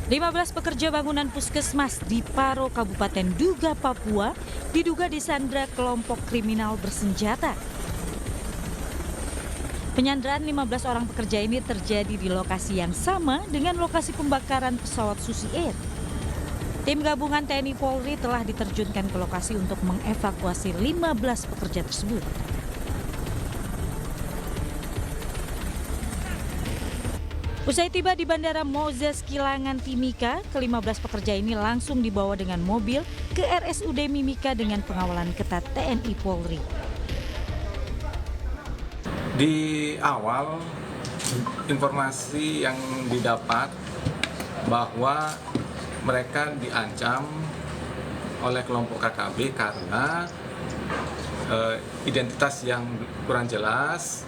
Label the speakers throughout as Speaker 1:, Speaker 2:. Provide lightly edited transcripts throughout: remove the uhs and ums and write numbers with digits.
Speaker 1: 15 pekerja bangunan puskesmas di Paro, Kabupaten Duga, Papua, diduga disandra kelompok kriminal bersenjata. Penyanderaan 15 orang pekerja ini terjadi di lokasi yang sama dengan lokasi pembakaran pesawat Susi Air. Tim gabungan TNI Polri telah diterjunkan ke lokasi untuk mengevakuasi 15 pekerja tersebut. Usai tiba di Bandara Moses Kilangan Timika, ke-15 pekerja ini langsung dibawa dengan mobil ke RSUD Mimika dengan pengawalan ketat TNI Polri.
Speaker 2: Di awal, informasi yang didapat bahwa mereka diancam oleh kelompok KKB karena identitas yang kurang jelas,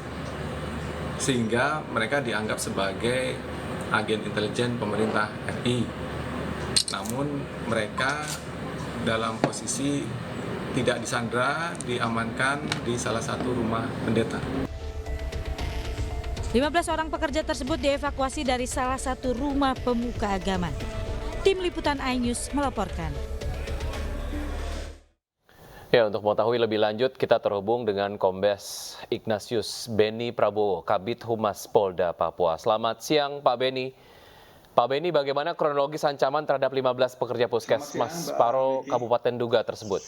Speaker 2: sehingga mereka dianggap sebagai agen intelijen pemerintah RI. Namun mereka dalam posisi tidak disandra, diamankan di salah satu rumah pendeta.
Speaker 1: 15 orang pekerja tersebut dievakuasi dari salah satu rumah pemuka agama. Tim Liputan iNews melaporkan.
Speaker 3: Ya, untuk mengetahui lebih lanjut kita terhubung dengan Kombes Ignatius Beni Prabowo, Kabid Humas Polda Papua. Selamat siang Pak Beni. Pak Beni, bagaimana kronologis ancaman terhadap 15 pekerja puskesmas Paro, Kabupaten Duga tersebut?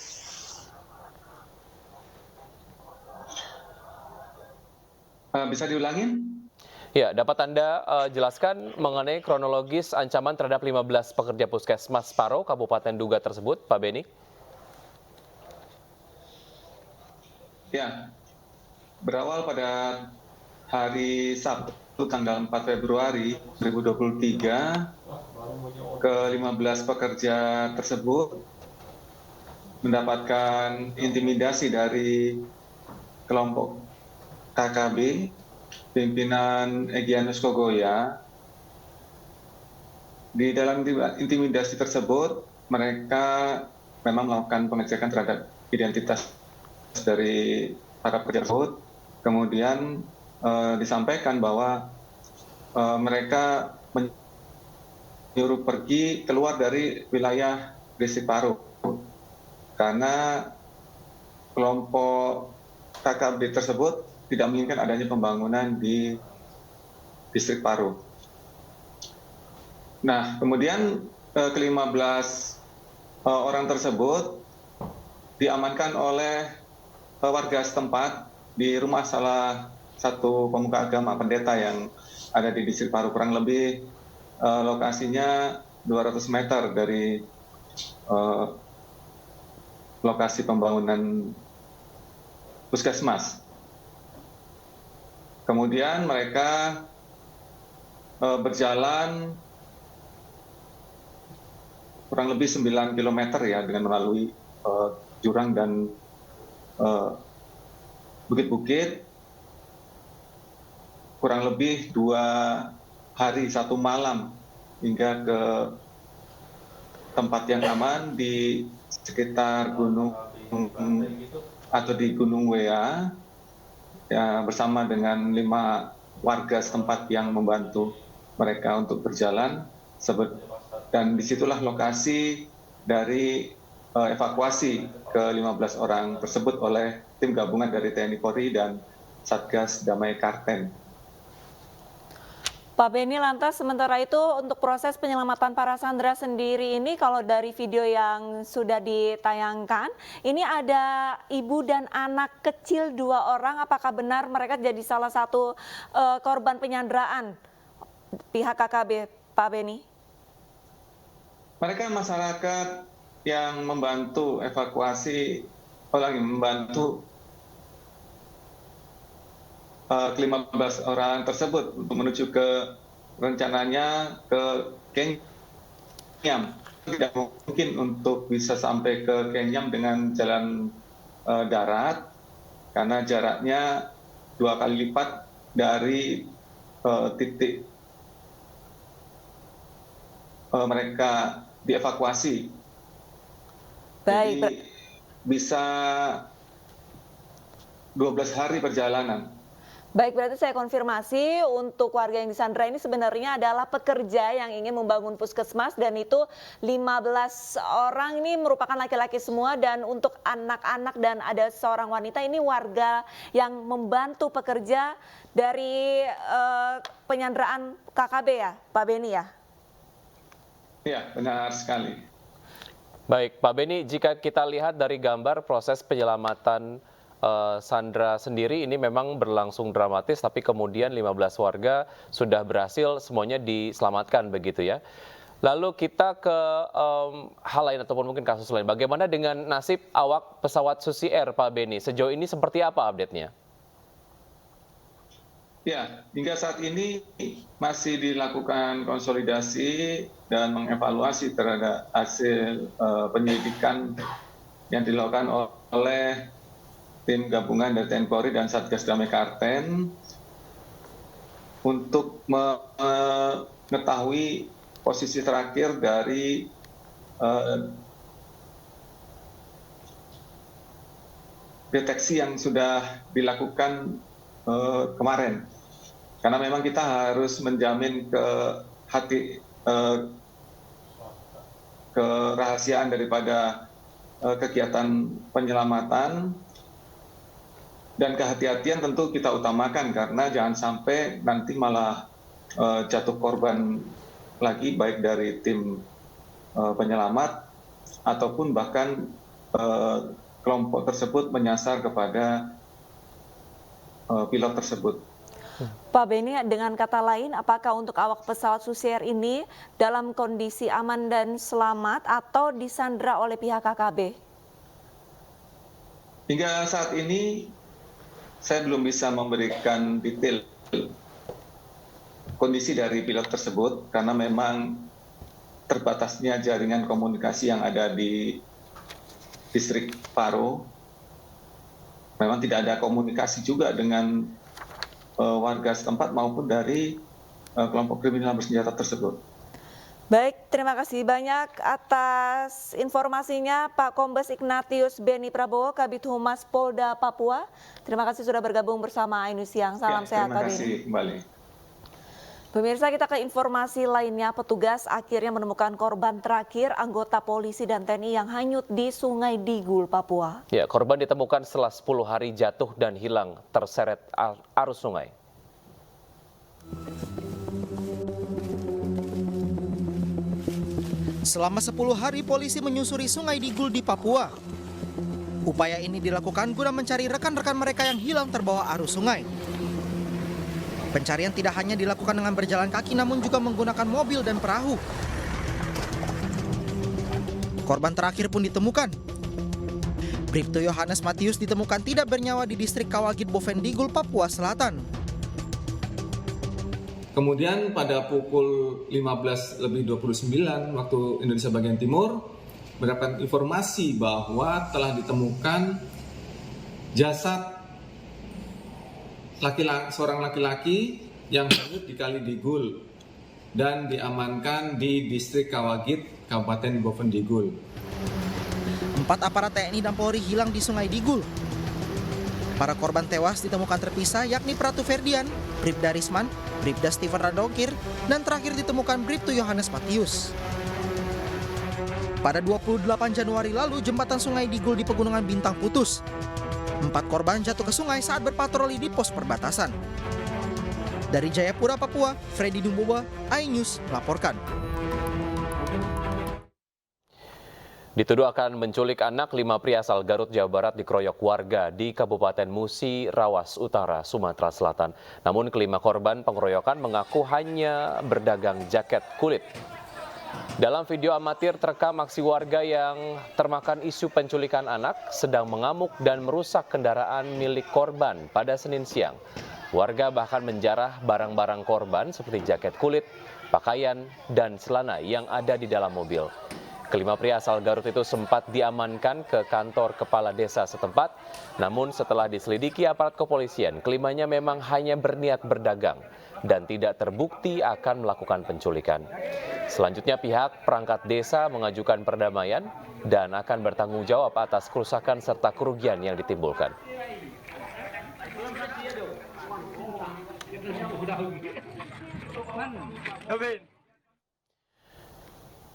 Speaker 4: Bisa diulangin?
Speaker 3: Ya, dapat Anda jelaskan mengenai kronologis ancaman terhadap 15 pekerja puskesmas Paro, Kabupaten Duga tersebut, Pak Beni?
Speaker 4: Ya, berawal pada hari Sabtu tanggal 4 Februari 2023, ke-15 pekerja tersebut mendapatkan intimidasi dari kelompok KKB, pimpinan Egyanus Kogoya. Di dalam intimidasi tersebut, mereka memang melakukan pengecekan terhadap identitas dari para pekerja tersebut. Kemudian disampaikan bahwa mereka menyuruh pergi keluar dari wilayah distrik Paro karena kelompok KKB tersebut tidak menginginkan adanya pembangunan di distrik Paro. Nah, kemudian ke-15 orang tersebut diamankan oleh warga setempat di rumah salah satu pemuka agama pendeta yang ada di distrik Paro, kurang lebih lokasinya 200 meter dari lokasi pembangunan puskesmas. Kemudian mereka berjalan kurang lebih 9 km ya, dengan melalui jurang dan bukit-bukit, kurang lebih 2 hari 1 malam hingga ke tempat yang aman di sekitar gunung atau di Gunung Wea, ya, bersama dengan 5 warga setempat yang membantu mereka untuk berjalan, dan disitulah lokasi dari evakuasi ke-15 orang tersebut oleh tim gabungan dari TNI Polri dan Satgas Damai Karten.
Speaker 5: Pak Beni, lantas sementara itu untuk proses penyelamatan para sandera sendiri ini, kalau dari video yang sudah ditayangkan, ini ada ibu dan anak kecil 2 orang, apakah benar mereka jadi salah satu korban penyanderaan pihak KKB, Pak Beni?
Speaker 4: Mereka masyarakat yang membantu evakuasi, membantu ke-15 orang tersebut untuk menuju ke rencananya ke Kenyam. Tidak mungkin untuk bisa sampai ke Kenyam dengan jalan darat karena jaraknya 2 kali lipat dari titik mereka dievakuasi.
Speaker 5: Baik.
Speaker 4: Jadi bisa 12 hari perjalanan.
Speaker 5: Baik, berarti saya konfirmasi untuk warga yang disandra ini sebenarnya adalah pekerja yang ingin membangun puskesmas dan itu 15 orang ini merupakan laki-laki semua dan untuk anak-anak dan ada seorang wanita ini warga yang membantu pekerja dari penyanderaan KKB ya, Pak Beni ya?
Speaker 4: Ya, benar sekali.
Speaker 3: Baik, Pak Beni, jika kita lihat dari gambar proses penyelamatan Sandra sendiri ini memang berlangsung dramatis, tapi kemudian 15 warga sudah berhasil semuanya diselamatkan begitu ya. Lalu kita ke hal lain ataupun mungkin kasus lain. Bagaimana dengan nasib awak pesawat Susi Air, Pak Beni? Sejauh ini seperti apa update-nya?
Speaker 4: Ya, hingga saat ini masih dilakukan konsolidasi dan mengevaluasi terhadap hasil penyelidikan yang dilakukan oleh tim gabungan dari TNI Polri dan Satgas Damai Karten untuk mengetahui posisi terakhir dari deteksi yang sudah dilakukan kemarin. Karena memang kita harus menjamin kerahasiaan daripada kegiatan penyelamatan. Dan kehati-hatian tentu kita utamakan karena jangan sampai nanti malah jatuh korban lagi baik dari tim penyelamat ataupun bahkan kelompok tersebut menyasar kepada pilot tersebut.
Speaker 5: Pak Beni, dengan kata lain, apakah untuk awak pesawat Susi Air ini dalam kondisi aman dan selamat atau disandra oleh pihak KKB?
Speaker 4: Hingga saat ini saya belum bisa memberikan detail kondisi dari pilot tersebut karena memang terbatasnya jaringan komunikasi yang ada di distrik Paro. Memang tidak ada komunikasi juga dengan warga setempat maupun dari kelompok kriminal bersenjata tersebut.
Speaker 5: Baik, terima kasih banyak atas informasinya Pak Kombes Ignatius Beni Prabowo, Kabid Humas Polda Papua. Terima kasih sudah bergabung bersama Ainus Siang. Salam sehat Pak Beni.
Speaker 4: Terima kasih kembali.
Speaker 5: Pemirsa, kita ke informasi lainnya. Petugas akhirnya menemukan korban terakhir anggota polisi dan TNI yang hanyut di Sungai Digul, Papua.
Speaker 3: Ya, korban ditemukan setelah 10 hari jatuh dan hilang terseret arus sungai.
Speaker 6: Selama 10 hari polisi menyusuri Sungai Digul di Papua. Upaya ini dilakukan guna mencari rekan-rekan mereka yang hilang terbawa arus sungai. Pencarian tidak hanya dilakukan dengan berjalan kaki namun juga menggunakan mobil dan perahu. Korban terakhir pun ditemukan. Bribtu Yohanes Matius ditemukan tidak bernyawa di distrik Kawagit Bovendigul, Papua Selatan.
Speaker 2: Kemudian pada pukul 15:29 waktu Indonesia bagian timur mendapatkan informasi bahwa telah ditemukan jasad seorang laki-laki yang hanyut di Kali Digul dan diamankan di distrik Kawagit, Kabupaten Bovendigul.
Speaker 6: 4 aparat TNI dan Polri hilang di Sungai Digul. Para korban tewas ditemukan terpisah yakni Pratu Ferdian, Bribda Risman, Bribda Steven Radokir, dan terakhir ditemukan Bribtu Yohanes Matius. Pada 28 Januari lalu, jembatan Sungai Digul di Pegunungan Bintang putus. 4 korban jatuh ke sungai saat berpatroli di pos perbatasan. Dari Jayapura, Papua, Freddy Dumboba, iNews melaporkan.
Speaker 3: Dituduh akan menculik anak, 5 pria asal Garut, Jawa Barat dikeroyok warga di Kabupaten Musi Rawas Utara, Sumatera Selatan. Namun kelima korban pengeroyokan mengaku hanya berdagang jaket kulit. Dalam video amatir terekam aksi warga yang termakan isu penculikan anak sedang mengamuk dan merusak kendaraan milik korban pada Senin siang. Warga bahkan menjarah barang-barang korban seperti jaket kulit, pakaian, dan celana yang ada di dalam mobil. Kelima pria asal Garut itu sempat diamankan ke kantor kepala desa setempat, namun setelah diselidiki aparat kepolisian, kelimanya memang hanya berniat berdagang dan tidak terbukti akan melakukan penculikan. Selanjutnya pihak perangkat desa mengajukan perdamaian dan akan bertanggung jawab atas kerusakan serta kerugian yang ditimbulkan.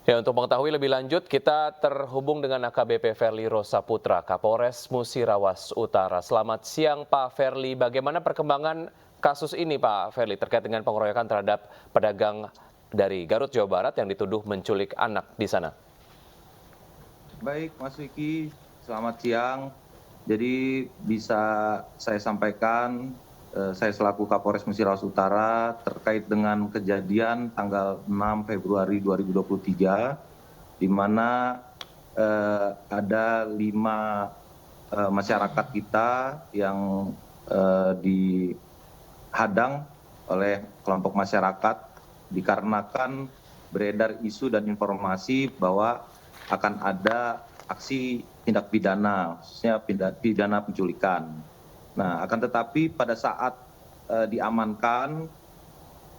Speaker 3: Ya, untuk mengetahui lebih lanjut, kita terhubung dengan AKBP Ferli Rosa Putra, Kapolres Musirawas Utara. Selamat siang, Pak Ferli. Bagaimana perkembangan kasus ini, Pak Ferli, terkait dengan pengeroyokan terhadap pedagang dari Garut, Jawa Barat yang dituduh menculik anak di sana?
Speaker 7: Baik, Mas Wiki, selamat siang. Jadi bisa saya sampaikan, saya selaku Kapolres Musirawas Utara terkait dengan kejadian tanggal 6 Februari 2023, di mana ada 5 masyarakat kita yang dihadang oleh kelompok masyarakat dikarenakan beredar isu dan informasi bahwa akan ada aksi tindak pidana, khususnya pidana penculikan. Nah, akan tetapi pada saat diamankan,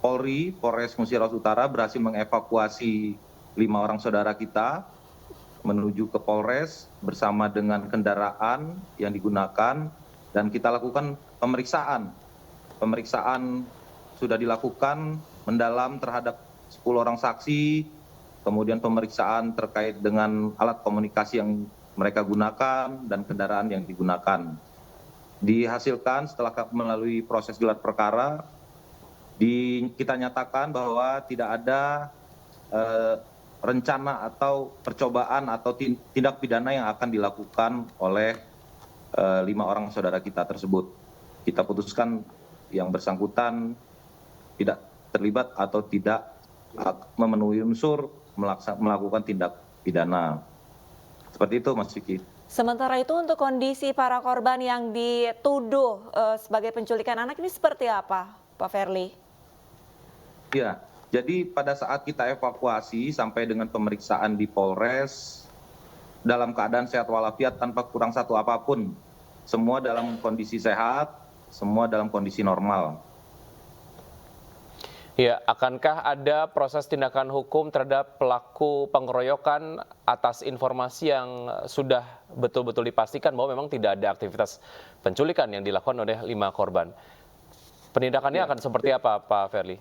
Speaker 7: Polres Musirawas Utara berhasil mengevakuasi 5 orang saudara kita menuju ke Polres bersama dengan kendaraan yang digunakan, dan kita lakukan pemeriksaan. Pemeriksaan sudah dilakukan mendalam terhadap 10 orang saksi, kemudian pemeriksaan terkait dengan alat komunikasi yang mereka gunakan dan kendaraan yang digunakan. Dihasilkan setelah melalui proses gelar perkara, kita nyatakan bahwa tidak ada rencana atau percobaan atau tindak pidana yang akan dilakukan oleh 5 orang saudara kita tersebut. Kita putuskan yang bersangkutan tidak terlibat atau tidak memenuhi unsur melakukan tindak pidana. Seperti itu, Mas Vicky.
Speaker 5: Sementara itu untuk kondisi para korban yang dituduh sebagai penculikan anak ini seperti apa, Pak Ferli?
Speaker 7: Ya, jadi pada saat kita evakuasi sampai dengan pemeriksaan di Polres, dalam keadaan sehat walafiat tanpa kurang satu apapun. Semua dalam kondisi sehat, semua dalam kondisi normal.
Speaker 3: Ya, akankah ada proses tindakan hukum terhadap pelaku pengeroyokan atas informasi yang sudah betul-betul dipastikan bahwa memang tidak ada aktivitas penculikan yang dilakukan oleh 5 korban? Penindakannya akan seperti apa, Pak Ferli?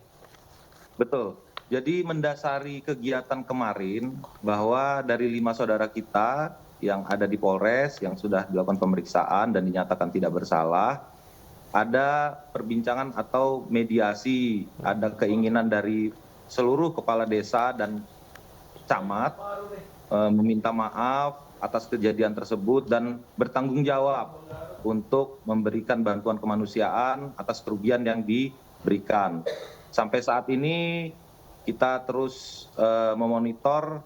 Speaker 7: Betul. Jadi mendasari kegiatan kemarin bahwa dari 5 saudara kita yang ada di Polres yang sudah dilakukan pemeriksaan dan dinyatakan tidak bersalah, ada perbincangan atau mediasi, ada keinginan dari seluruh kepala desa dan camat meminta maaf atas kejadian tersebut dan bertanggung jawab untuk memberikan bantuan kemanusiaan atas kerugian yang diberikan. Sampai saat ini kita terus memonitor,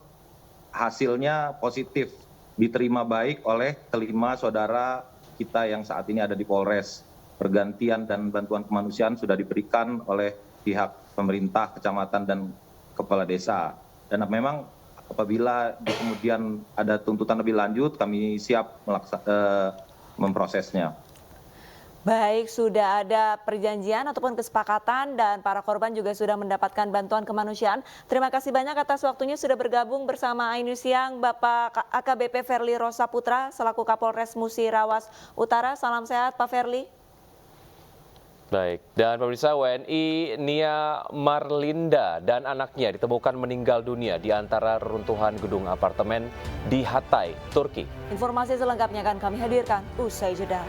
Speaker 7: hasilnya positif, diterima baik oleh kelima saudara kita yang saat ini ada di Polres. Pergantian dan bantuan kemanusiaan sudah diberikan oleh pihak pemerintah, kecamatan, dan kepala desa. Dan memang apabila kemudian ada tuntutan lebih lanjut, kami siap memprosesnya.
Speaker 5: Baik, sudah ada perjanjian ataupun kesepakatan dan para korban juga sudah mendapatkan bantuan kemanusiaan. Terima kasih banyak atas waktunya sudah bergabung bersama Ainus Siang, Bapak AKBP Ferli Rosa Putra selaku Kapolres Musirawas Utara. Salam sehat, Pak Ferli.
Speaker 3: Baik, dan pemirsa, WNI Nia Marlinda dan anaknya ditemukan meninggal dunia di antara reruntuhan gedung apartemen di Hatay, Turki.
Speaker 5: Informasi selengkapnya akan kami hadirkan usai jeda.